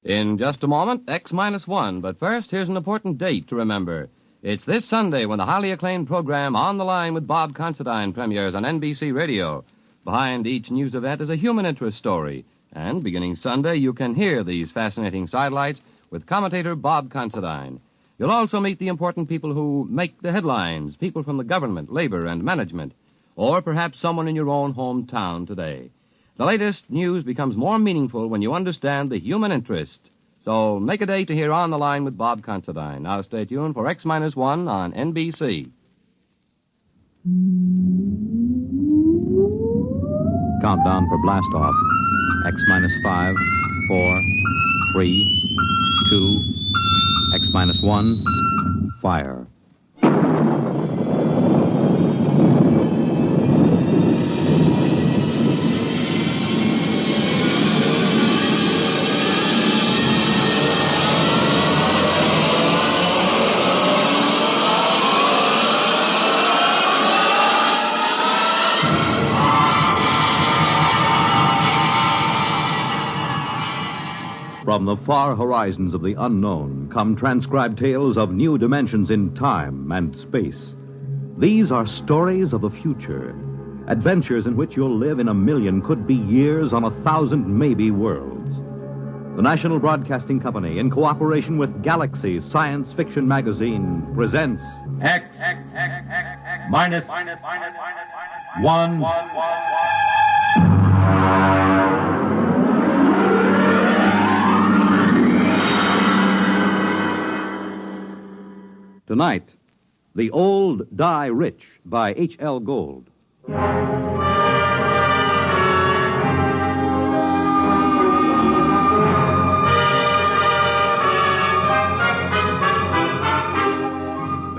In just a moment, X-1. But first, here's an important date to remember. It's this Sunday when the highly acclaimed program On the Line with Bob Considine premieres on NBC Radio. Behind each news event is a human interest story. And beginning Sunday, you can hear these fascinating sidelights with commentator Bob Considine. You'll also meet the important people who make the headlines, people from the government, labor, and management, or perhaps someone in your own hometown today. The latest news becomes more meaningful when you understand the human interest. So make a date to hear On the Line with Bob Considine. Now stay tuned for X-1 on NBC. Countdown for blast-off. X-5, 4, 3, 2, X-1, fire. From the far horizons of the unknown come transcribed tales of new dimensions in time and space. These are stories of the future, adventures in which you'll live in a million, could be years, on 1,000 maybe worlds. The National Broadcasting Company, in cooperation with Galaxy Science Fiction Magazine, presents X minus 1. Tonight, The Old Die Rich by H.L. Gold. The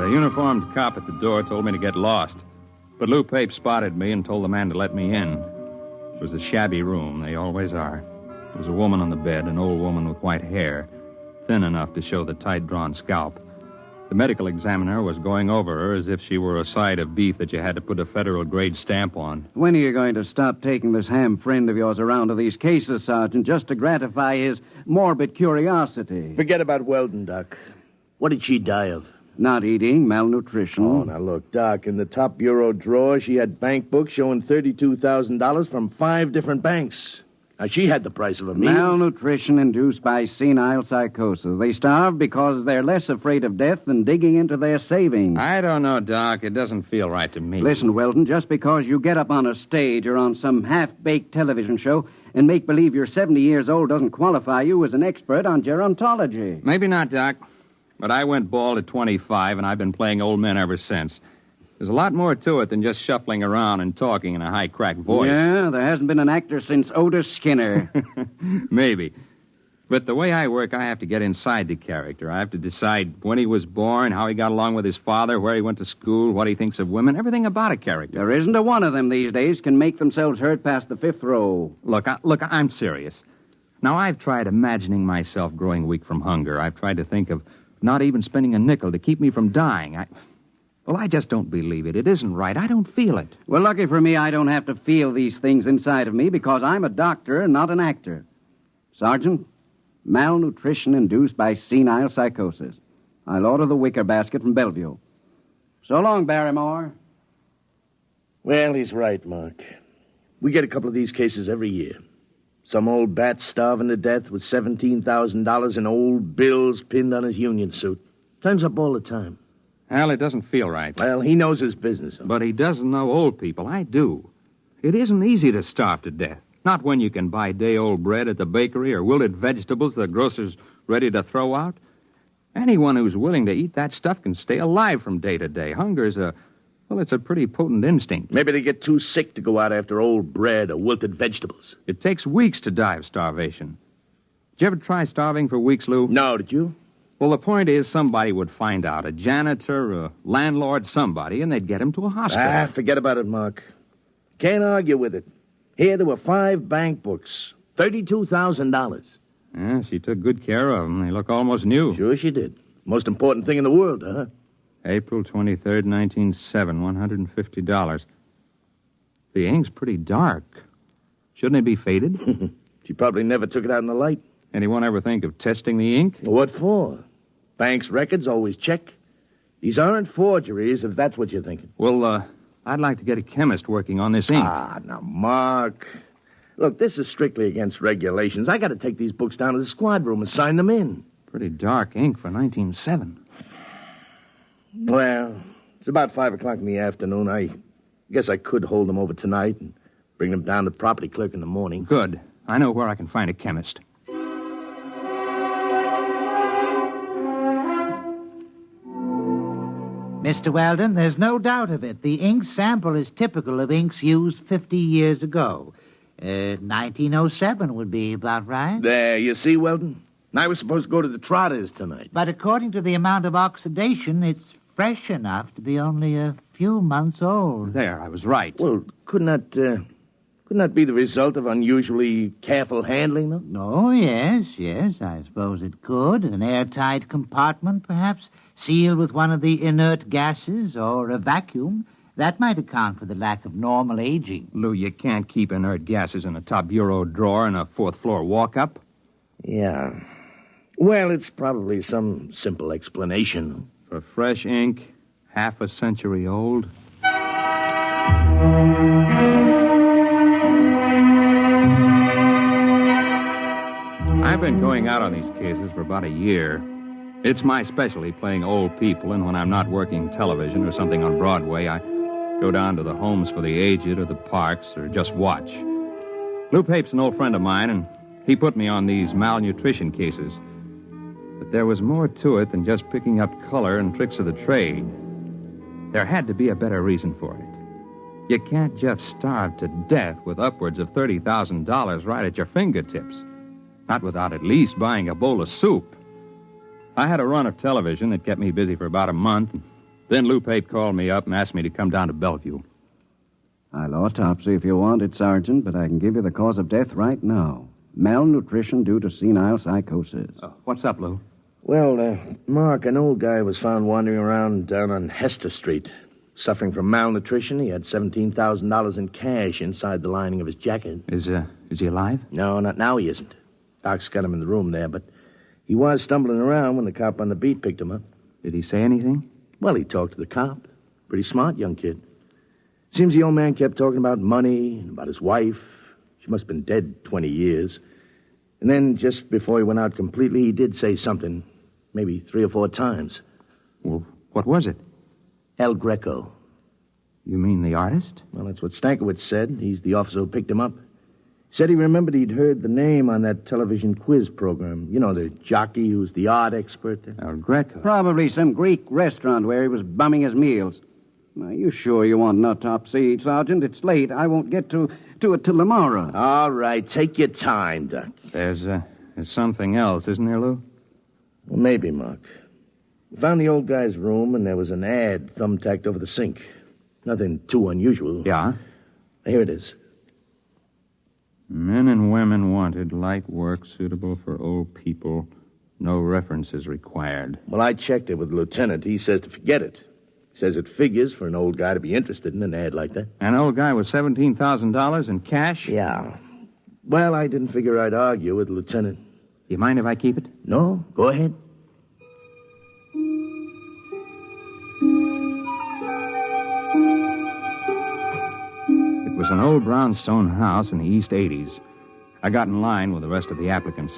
uniformed cop at the door told me to get lost. But Lou Pape spotted me and told the man to let me in. It was a shabby room. They always are. There was a woman on the bed, an old woman with white hair, thin enough to show the tight-drawn scalp. The medical examiner was going over her as if she were a side of beef that you had to put a federal-grade stamp on. When are you going to stop taking this ham friend of yours around to these cases, Sergeant, just to gratify his morbid curiosity? Forget about Weldon, Doc. What did she die of? Not eating, malnutrition. Oh, now look, Doc, in the top bureau drawer, she had bank books showing $32,000 from 5 different banks. Now, she had the price of a meal. Malnutrition induced by senile psychosis. They starve because they're less afraid of death than digging into their savings. I don't know, Doc. It doesn't feel right to me. Listen, Weldon, just because you get up on a stage or on some half-baked television show and make believe you're 70 years old doesn't qualify you as an expert on gerontology. Maybe not, Doc. But I went bald at 25, and I've been playing old men ever since. There's a lot more to it than just shuffling around and talking in a high-cracked voice. Yeah, there hasn't been an actor since Otis Skinner. Maybe. But the way I work, I have to get inside the character. I have to decide when he was born, how he got along with his father, where he went to school, what he thinks of women, everything about a character. There isn't a one of them these days can make themselves heard past the 5th row. Look, I'm serious. Now, I've tried imagining myself growing weak from hunger. I've tried to think of not even spending a nickel to keep me from dying. I just don't believe it. It isn't right. I don't feel it. Well, lucky for me, I don't have to feel these things inside of me because I'm a doctor and not an actor. Sergeant, malnutrition induced by senile psychosis. I'll order the wicker basket from Bellevue. So long, Barrymore. Well, he's right, Mark. We get a couple of these cases every year. Some old bat starving to death with $17,000 in old bills pinned on his union suit. Turns up all the time. Well, it doesn't feel right. Well, he knows his business. But he doesn't know old people. I do. It isn't easy to starve to death. Not when you can buy day-old bread at the bakery or wilted vegetables the grocer's ready to throw out. Anyone who's willing to eat that stuff can stay alive from day to day. Hunger is it's a pretty potent instinct. Maybe they get too sick to go out after old bread or wilted vegetables. It takes weeks to die of starvation. Did you ever try starving for weeks, Lou? No, did you? Well, the point is somebody would find out, a janitor, a landlord, somebody, and they'd get him to a hospital. Forget about it, Mark. Can't argue with it. Here there were 5 bank books, $32,000. Yeah, she took good care of them. They look almost new. Sure she did. Most important thing in the world, huh? April 23rd, 1907, $150. The ink's pretty dark. Shouldn't it be faded? She probably never took it out in the light. Anyone ever think of testing the ink? What for? Bank's records always check. These aren't forgeries, if that's what you're thinking. Well, I'd like to get a chemist working on this ink. Now, Mark. Look, this is strictly against regulations. I got to take these books down to the squad room and sign them in. Pretty dark ink for 1907. Well, it's about 5 o'clock in the afternoon. I guess I could hold them over tonight and bring them down to the property clerk in the morning. Good. I know where I can find a chemist. Mr. Weldon, there's no doubt of it. The ink sample is typical of inks used 50 years ago. 1907 would be about right. There, you see, Weldon? I was supposed to go to the Trotters tonight. But according to the amount of oxidation, it's fresh enough to be only a few months old. There, I was right. Well, couldn't that be the result of unusually careful handling, though? Oh, yes, I suppose it could. An airtight compartment, perhaps, sealed with one of the inert gases or a vacuum. That might account for the lack of normal aging. Lou, you can't keep inert gases in a top bureau drawer in a fourth-floor walk-up. Yeah. Well, it's probably some simple explanation. For fresh ink, half a century old. I've been going out on these cases for about a year. It's my specialty, playing old people, and when I'm not working television or something on Broadway, I go down to the homes for the aged or the parks or just watch. Lou Pape's an old friend of mine, and he put me on these malnutrition cases. But there was more to it than just picking up color and tricks of the trade. There had to be a better reason for it. You can't just starve to death with upwards of $30,000 right at your fingertips. Not without at least buying a bowl of soup. I had a run of television that kept me busy for about a month. Then Lou Pape called me up and asked me to come down to Bellevue. I'll autopsy if you want it, Sergeant, but I can give you the cause of death right now. Malnutrition due to senile psychosis. What's up, Lou? Well, Mark, an old guy was found wandering around down on Hester Street. Suffering from malnutrition, he had $17,000 in cash inside the lining of his jacket. Is he alive? No, not now he isn't. Doc's got him in the room there, but he was stumbling around when the cop on the beat picked him up. Did he say anything? Well, he talked to the cop. Pretty smart young kid. Seems the old man kept talking about money and about his wife. She must have been dead 20 years. And then, just before he went out completely, he did say something, maybe 3 or 4 times. Well, what was it? El Greco. You mean the artist? Well, that's what Stankiewicz said. He's the officer who picked him up. He said he remembered he'd heard the name on that television quiz program. You know, the jockey who's the art expert there. El Greco. Probably some Greek restaurant where he was bumming his meals. Are you sure you want an autopsy, Sergeant? It's late. I won't get to it till tomorrow. All right, take your time, Doc. There's something else, isn't there, Lou? Well, maybe, Mark. We found the old guy's room, and there was an ad thumbtacked over the sink. Nothing too unusual. Yeah? Here it is. Men and women wanted, light work suitable for old people. No references required. Well, I checked it with the lieutenant. He says to forget it. He says it figures for an old guy to be interested in an ad like that. An old guy with $17,000 in cash? Yeah. Well, I didn't figure I'd argue with the lieutenant. You mind if I keep it? No, go ahead. It was an old brownstone house in the East 80s. I got in line with the rest of the applicants.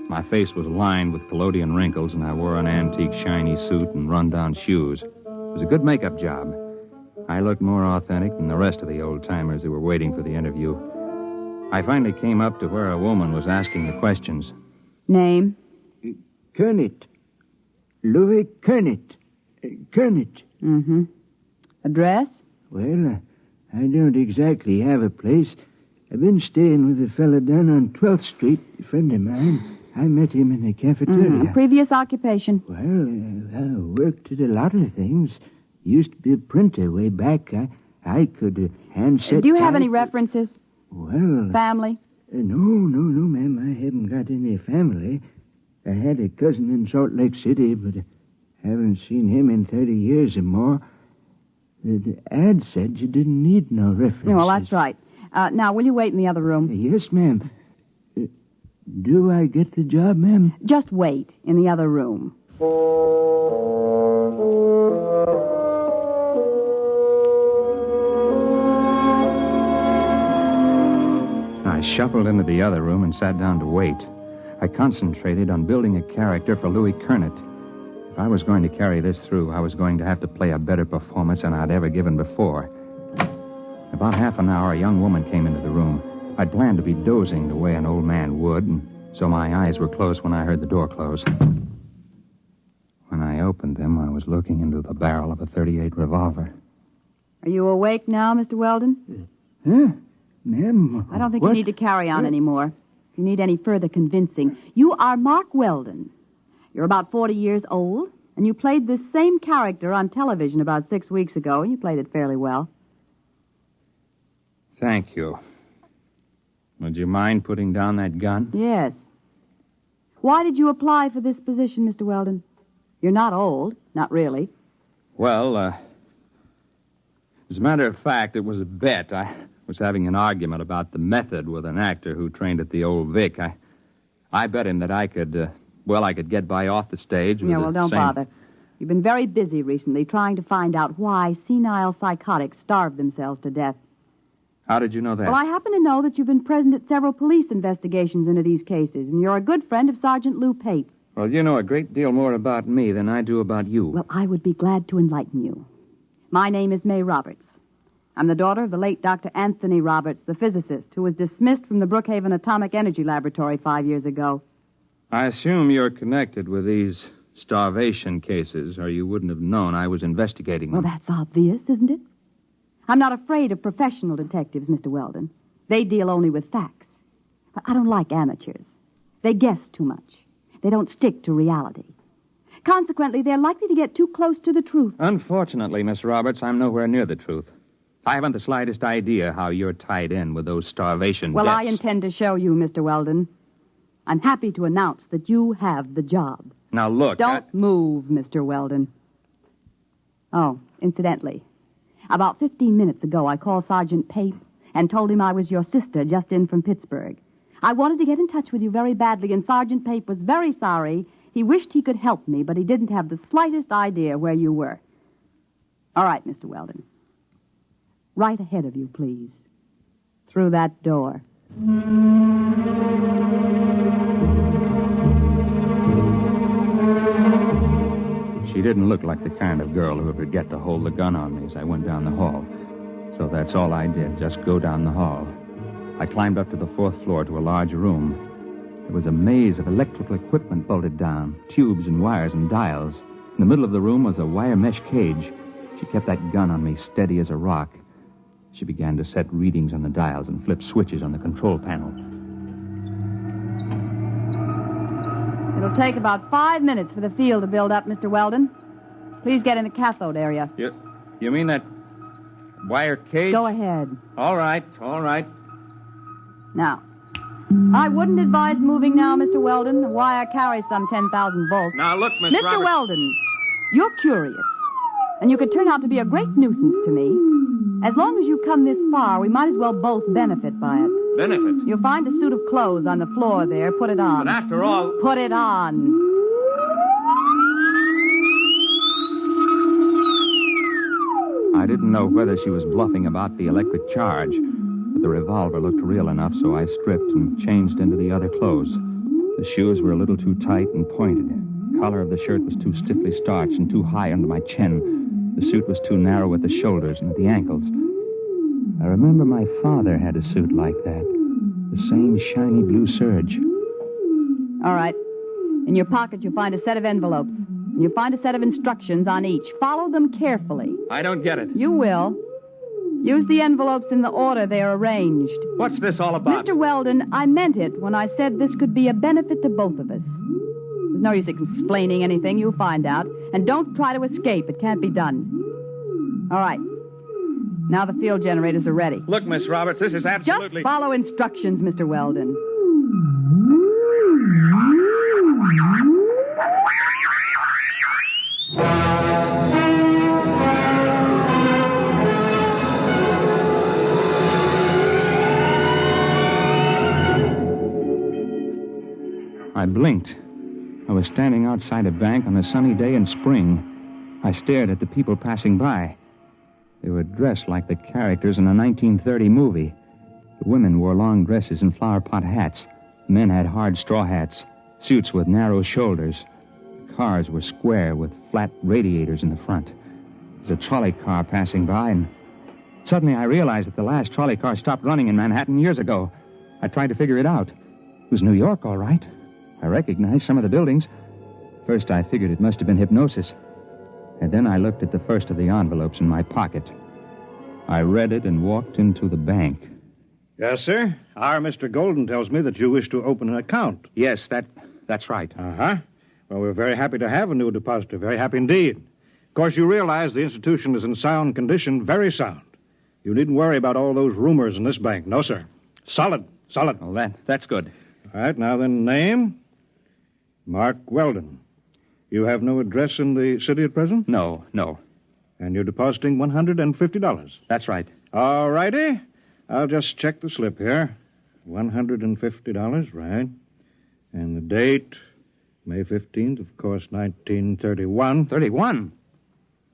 My face was lined with collodion wrinkles, and I wore an antique shiny suit and run-down shoes. It was a good makeup job. I looked more authentic than the rest of the old-timers who were waiting for the interview. I finally came up to where a woman was asking the questions. Name? Kernet. Louis Kernet. Kernet. Mm-hmm. Address? Well, I don't exactly have a place. I've been staying with a fella down on 12th Street, a friend of mine. I met him in the cafeteria. Previous occupation? Well, I worked at a lot of things. Used to be a printer way back. I could handset... Do you have any references? Well... Family? No, ma'am. I haven't got any family. I had a cousin in Salt Lake City, but I haven't seen him in 30 years or more. The ad said you didn't need no references. Well, that's right. Now, will you wait in the other room? Yes, ma'am. Do I get the job, ma'am? Just wait in the other room. I shuffled into the other room and sat down to wait. I concentrated on building a character for Louis Kernet. If I was going to carry this through, I was going to have to play a better performance than I'd ever given before. About half an hour, a young woman came into the room. I'd planned to be dozing the way an old man would, and so my eyes were closed when I heard the door close. When I opened them, I was looking into the barrel of a .38 revolver. Are you awake now, Mr. Weldon? Huh? Ma'am? I don't think what? you need to carry on anymore. If you need any further convincing, you are Mark Weldon. You're about 40 years old, and you played this same character on television about 6 weeks ago, and you played it fairly well. Thank you. Would you mind putting down that gun? Yes. Why did you apply for this position, Mr. Weldon? You're not old. Not really. Well, as a matter of fact, it was a bet. I was having an argument about the method with an actor who trained at the Old Vic. I bet him that I could get by off the stage with Yeah, well, the don't same... bother. You've been very busy recently trying to find out why senile psychotics starve themselves to death. How did you know that? Well, I happen to know that you've been present at several police investigations into these cases, and you're a good friend of Sergeant Lou Pape. Well, you know a great deal more about me than I do about you. Well, I would be glad to enlighten you. My name is May Roberts. I'm the daughter of the late Dr. Anthony Roberts, the physicist, who was dismissed from the Brookhaven Atomic Energy Laboratory 5 years ago. I assume you're connected with these starvation cases, or you wouldn't have known I was investigating them. Well, that's obvious, isn't it? I'm not afraid of professional detectives, Mr. Weldon. They deal only with facts. But I don't like amateurs. They guess too much. They don't stick to reality. Consequently, they're likely to get too close to the truth. Unfortunately, Miss Roberts, I'm nowhere near the truth. I haven't the slightest idea how you're tied in with those starvation Well, deaths. I intend to show you, Mr. Weldon. I'm happy to announce that you have the job. Now, look... Don't move, Mr. Weldon. Oh, incidentally, about 15 minutes ago, I called Sergeant Pape and told him I was your sister just in from Pittsburgh. I wanted to get in touch with you very badly, and Sergeant Pape was very sorry. He wished he could help me, but he didn't have the slightest idea where you were. All right, Mr. Weldon. Right ahead of you, please. Through that door. She didn't look like the kind of girl who would forget to hold the gun on me as I went down the hall. So that's all I did, just go down the hall. I climbed up to the 4th floor to a large room. There was a maze of electrical equipment bolted down, tubes and wires and dials. In the middle of the room was a wire mesh cage. She kept that gun on me, steady as a rock. She began to set readings on the dials and flip switches on the control panel. It'll take about 5 minutes for the field to build up, Mr. Weldon. Please get in the cathode area. You mean that wire cage? Go ahead. All right. Now, I wouldn't advise moving now, Mr. Weldon. The wire carries some 10,000 volts. Now, look, Miss Mr. Roberts. Weldon, you're curious, and you could turn out to be a great nuisance to me. As long as you've come this far, we might as well both benefit by it. Benefit? You'll find a suit of clothes on the floor there. Put it on. But after all... Put it on. I didn't know whether she was bluffing about the electric charge, but the revolver looked real enough, so I stripped and changed into the other clothes. The shoes were a little too tight and pointed. The collar of the shirt was too stiffly starched and too high under my chin. The suit was too narrow at the shoulders and at the ankles. I remember my father had a suit like that. The same shiny blue serge. All right. In your pocket, you'll find a set of envelopes. And you'll find a set of instructions on each. Follow them carefully. I don't get it. You will. Use the envelopes in the order they are arranged. What's this all about? Mr. Weldon, I meant it when I said this could be a benefit to both of us. There's no use explaining anything. You'll find out. And don't try to escape. It can't be done. All right. Now the field generators are ready. Look, Miss Roberts, this is absolutely... Just follow instructions, Mr. Weldon. I blinked. I was standing outside a bank on a sunny day in spring. I stared at the people passing by. They were dressed like the characters in a 1930 movie. The women wore long dresses and flower pot hats. The men had hard straw hats, suits with narrow shoulders. Cars were square with flat radiators in the front. There was a trolley car passing by, and suddenly I realized that the last trolley car stopped running in Manhattan years ago. I tried to figure it out. It was New York, all right. I recognized some of the buildings. First, I figured it must have been hypnosis. And then I looked at the first of the envelopes in my pocket. I read it and walked into the bank. Yes, sir. Our Mr. Golden tells me that you wish to open an account. Yes, that's right. Uh-huh. Well, we're very happy to have a new depositor. Very happy indeed. Of course, you realize the institution is in sound condition, very sound. You needn't worry about all those rumors in this bank. No, sir. Solid. Well, that's good. All right, now then, name? Mark Weldon. You have no address in the city at present? No. And you're depositing $150? That's right. All righty. I'll just check the slip here. $150, right. And the date, May 15th, of course, 1931. 31?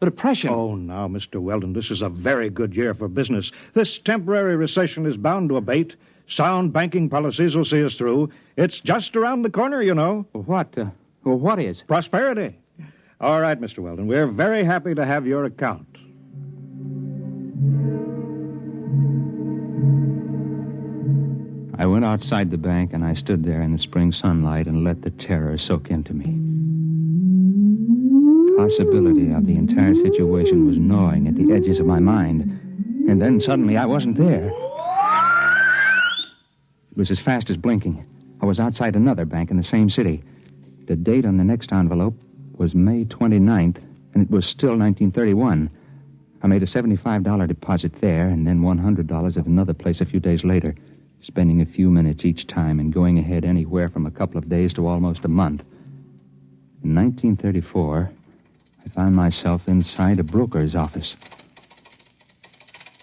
The Depression. Oh, now, Mr. Weldon, this is a very good year for business. This temporary recession is bound to abate. Sound banking policies will see us through. It's just around the corner, you know. What is? Prosperity. All right, Mr. Weldon, we're very happy to have your account. I went outside the bank, and I stood there in the spring sunlight and let the terror soak into me. The possibility of the entire situation was gnawing at the edges of my mind. And then suddenly I wasn't there. It was as fast as blinking. I was outside another bank in the same city. The date on the next envelope was May 29th, and it was still 1931. I made a $75 deposit there, and then $100 at another place a few days later, spending a few minutes each time and going ahead anywhere from a couple of days to almost a month. In 1934, I found myself inside a broker's office.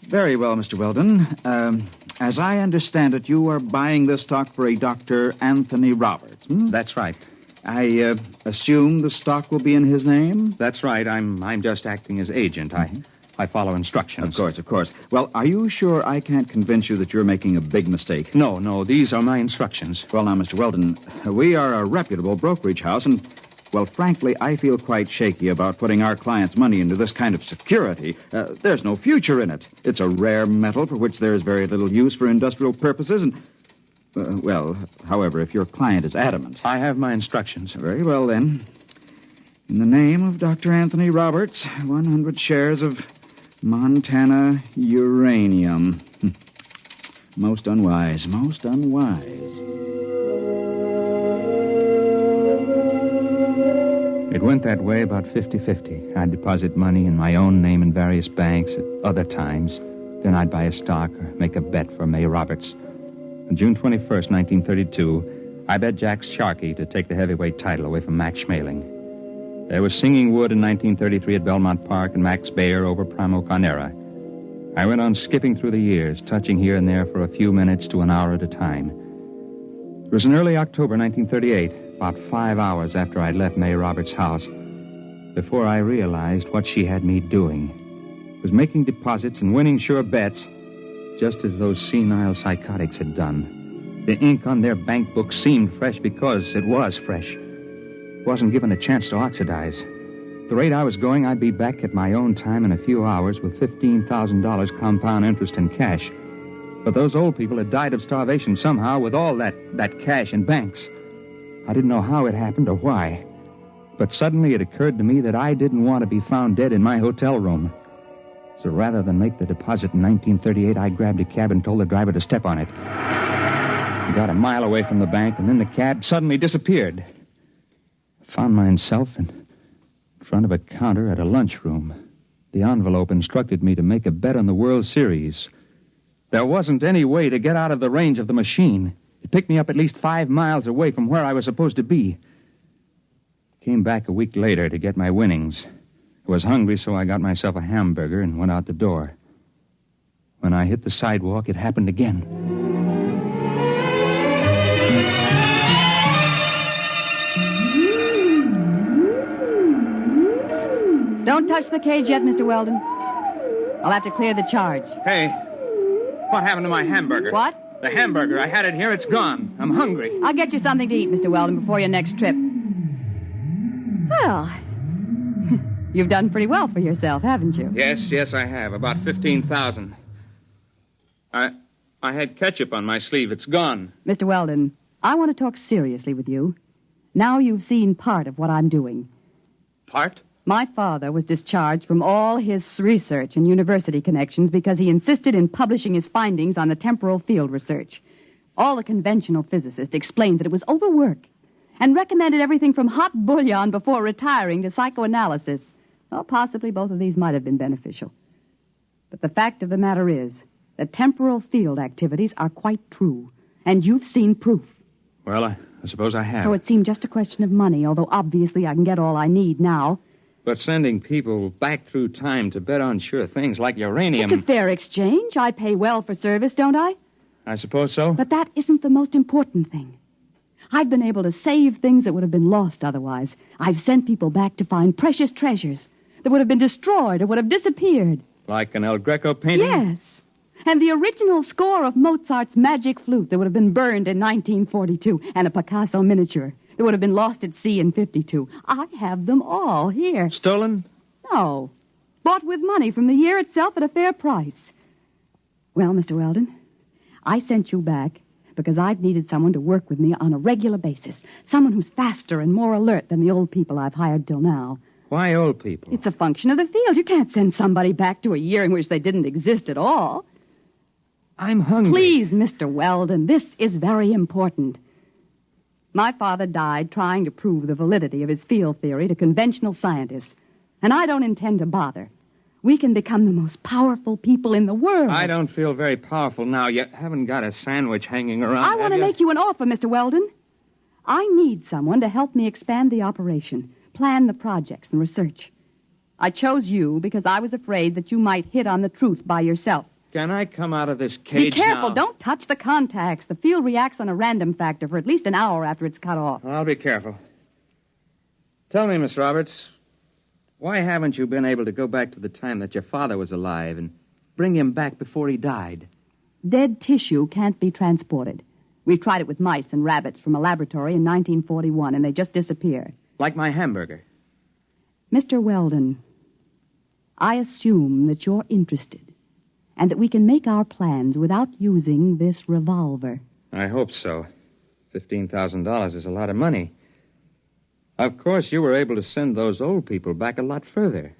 Very well, Mr. Weldon. As I understand it, you are buying this stock for a Dr. Anthony Roberts. That's right. I assume the stock will be in his name? That's right. I'm just acting as agent. I follow instructions. Of course. Well, are you sure I can't convince you that you're making a big mistake? No, these are my instructions. Well, now, Mr. Weldon, we are a reputable brokerage house, and, well, frankly, I feel quite shaky about putting our clients' money into this kind of security. There's no future in it. It's a rare metal for which there is very little use for industrial purposes, and, however, if your client is adamant... I have my instructions. Very well, then. In the name of Dr. Anthony Roberts, 100 shares of Montana uranium. Most unwise. It went that way about 50-50. I'd deposit money in my own name in various banks at other times. Then I'd buy a stock or make a bet for May Roberts. On June 21st, 1932, I bet Jack Sharkey to take the heavyweight title away from Max Schmeling. There was Singing Wood in 1933 at Belmont Park and Max Baer over Primo Carnera. I went on skipping through the years, touching here and there for a few minutes to an hour at a time. It was in early October 1938, about 5 hours after I'd left May Roberts' house, before I realized what she had me doing. It was making deposits and winning sure bets, just as those senile psychotics had done. The ink on their bank book seemed fresh because it was fresh. Wasn't given a chance to oxidize. The rate I was going, I'd be back at my own time in a few hours with $15,000 compound interest in cash. But those old people had died of starvation somehow with all that cash in banks. I didn't know how it happened or why. But suddenly it occurred to me that I didn't want to be found dead in my hotel room. So rather than make the deposit in 1938, I grabbed a cab and told the driver to step on it. We got a mile away from the bank, and then the cab suddenly disappeared. Found myself in front of a counter at a lunchroom. The envelope instructed me to make a bet on the World Series. There wasn't any way to get out of the range of the machine. It picked me up at least 5 miles away from where I was supposed to be. Came back a week later to get my winnings. I was hungry, so I got myself a hamburger and went out the door. When I hit the sidewalk, it happened again. Don't touch the cage yet, Mr. Weldon. I'll have to clear the charge. Hey, what happened to my hamburger? What? The hamburger. I had it here. It's gone. I'm hungry. I'll get you something to eat, Mr. Weldon, before your next trip. Well, you've done pretty well for yourself, haven't you? Yes, I have. About 15,000. I had ketchup on my sleeve. It's gone. Mr. Weldon, I want to talk seriously with you. Now you've seen part of what I'm doing. Part? My father was discharged from all his research and university connections because he insisted in publishing his findings on the temporal field research. All the conventional physicists explained that it was overwork and recommended everything from hot bouillon before retiring to psychoanalysis. Well, possibly both of these might have been beneficial. But the fact of the matter is that temporal field activities are quite true, and you've seen proof. Well, I suppose I have. So it seemed just a question of money, although obviously I can get all I need now. But sending people back through time to bet on sure things like uranium... It's a fair exchange. I pay well for service, don't I? I suppose so. But that isn't the most important thing. I've been able to save things that would have been lost otherwise. I've sent people back to find precious treasures that would have been destroyed or would have disappeared. Like an El Greco painting? Yes. And the original score of Mozart's Magic Flute that would have been burned in 1942, and a Picasso miniature that would have been lost at sea in 52. I have them all here. Stolen? No. Bought with money from the year itself at a fair price. Well, Mr. Weldon, I sent you back because I've needed someone to work with me on a regular basis. Someone who's faster and more alert than the old people I've hired till now. Why old people? It's a function of the field. You can't send somebody back to a year in which they didn't exist at all. I'm hungry. Please, Mr. Weldon, this is very important. My father died trying to prove the validity of his field theory to conventional scientists, and I don't intend to bother. We can become the most powerful people in the world. I don't feel very powerful now. You haven't got a sandwich hanging around. I want to make you an offer, Mr. Weldon. I need someone to help me expand the operation, plan the projects and research. I chose you because I was afraid that you might hit on the truth by yourself. Can I come out of this cage Be careful. now? Don't touch the contacts. The field reacts on a random factor for at least an hour after it's cut off. I'll be careful. Tell me, Miss Roberts, why haven't you been able to go back to the time that your father was alive and bring him back before he died? Dead tissue can't be transported. We've tried it with mice and rabbits from a laboratory in 1941, and they just disappear. Like my hamburger. Mr. Weldon, I assume that you're interested and that we can make our plans without using this revolver. I hope so. $15,000 is a lot of money. Of course, you were able to send those old people back a lot further.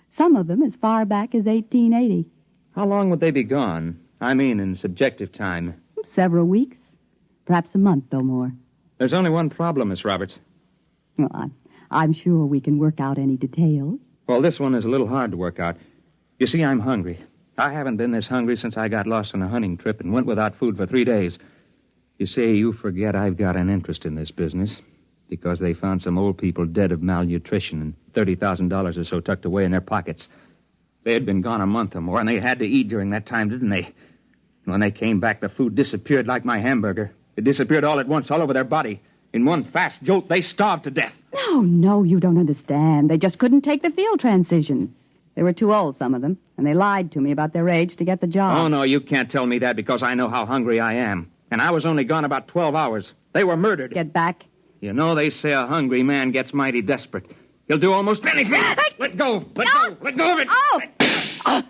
Some of them as far back as 1880. How long would they be gone? I mean, in subjective time. Several weeks. Perhaps a month or more. There's only one problem, Miss Roberts. Well, I'm sure we can work out any details. Well, this one is a little hard to work out. You see, I'm hungry. I haven't been this hungry since I got lost on a hunting trip and went without food for 3 days. You see, you forget I've got an interest in this business because they found some old people dead of malnutrition and $30,000 or so tucked away in their pockets. They had been gone a month or more, and they had to eat during that time, didn't they? When they came back, the food disappeared like my hamburger. It disappeared all at once, all over their body. In one fast jolt, they starved to death. No, you don't understand. They just couldn't take the field transition. They were too old, some of them, and they lied to me about their age to get the job. Oh, no, you can't tell me that because I know how hungry I am. And I was only gone about 12 hours. They were murdered. Get back. You know, they say a hungry man gets mighty desperate. He'll do almost anything. Let go. Let go. Let go of it. Oh!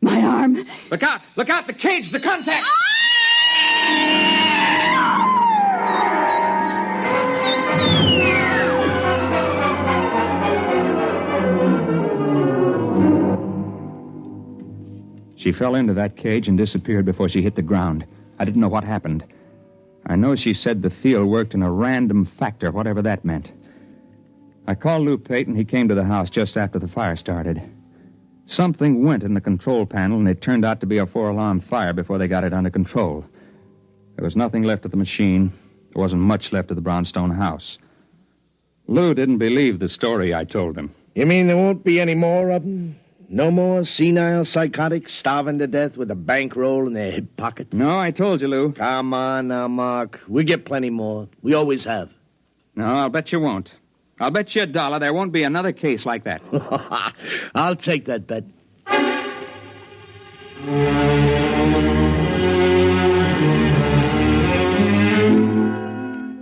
My arm. Look out. Look out. The cage. The contact. She fell into that cage and disappeared before she hit the ground. I didn't know what happened. I know she said the field worked in a random factor, whatever that meant. I called Lou Payton. He came to the house just after the fire started. Something went in the control panel, and it turned out to be a 4-alarm fire before they got it under control. There was nothing left of the machine. There wasn't much left of the brownstone house. Lou didn't believe the story I told him. You mean there won't be any more of them? No more senile psychotics starving to death with a bankroll in their hip pocket? No, I told you, Lou. Come on now, Mark. We get plenty more. We always have. No, I'll bet you won't. I'll bet you $1 there won't be another case like that. I'll take that bet.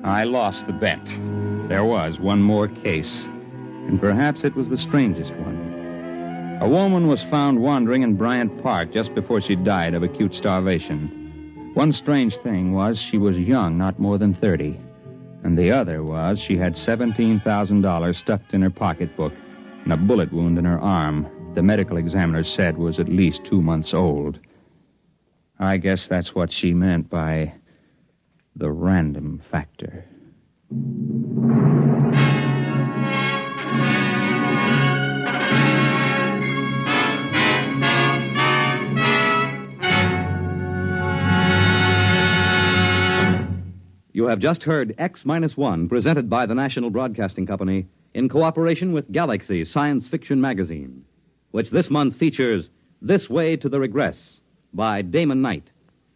I lost the bet. There was one more case, and perhaps it was the strangest one. A woman was found wandering in Bryant Park just before she died of acute starvation. One strange thing was she was young, not more than 30. And the other was she had $17,000 stuffed in her pocketbook and a bullet wound in her arm the medical examiner said was at least 2 months old. I guess that's what she meant by the random factor. You have just heard X-1, presented by the National Broadcasting Company in cooperation with Galaxy Science Fiction Magazine, which this month features This Way to the Regress by Damon Knight,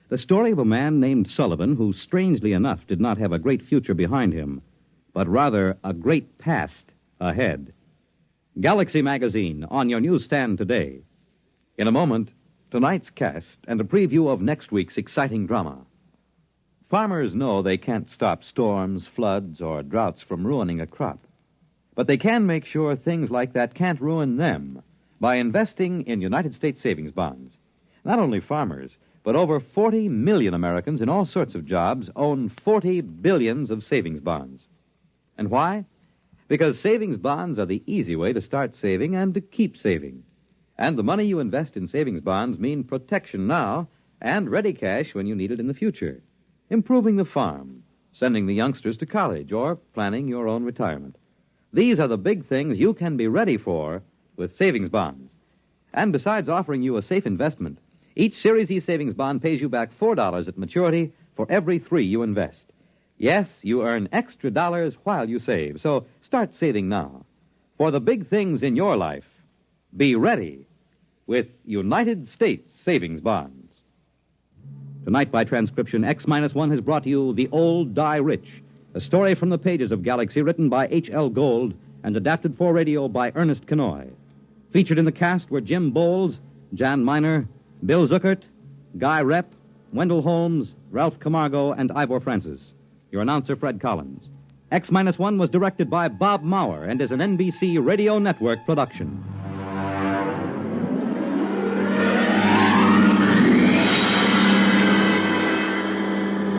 the story of a man named Sullivan who, strangely enough, did not have a great future behind him, but rather a great past ahead. Galaxy Magazine on your newsstand today. In a moment, tonight's cast and a preview of next week's exciting drama. Farmers know they can't stop storms, floods, or droughts from ruining a crop. But they can make sure things like that can't ruin them by investing in United States savings bonds. Not only farmers, but over 40 million Americans in all sorts of jobs own 40 billions of savings bonds. And why? Because savings bonds are the easy way to start saving and to keep saving. And the money you invest in savings bonds mean protection now and ready cash when you need it in the future. Improving the farm, sending the youngsters to college, or planning your own retirement. These are the big things you can be ready for with savings bonds. And besides offering you a safe investment, each Series E savings bond pays you back $4 at maturity for every $3 you invest. Yes, you earn extra dollars while you save, so start saving now. For the big things in your life, be ready with United States savings bonds. Tonight, by transcription, X-1 has brought you The Old Die Rich, a story from the pages of Galaxy written by H.L. Gold and adapted for radio by Ernest Kenoy. Featured in the cast were Jim Bowles, Jan Miner, Bill Zuckert, Guy Repp, Wendell Holmes, Ralph Camargo, and Ivor Francis. Your announcer, Fred Collins. X-1 was directed by Bob Maurer and is an NBC Radio Network production.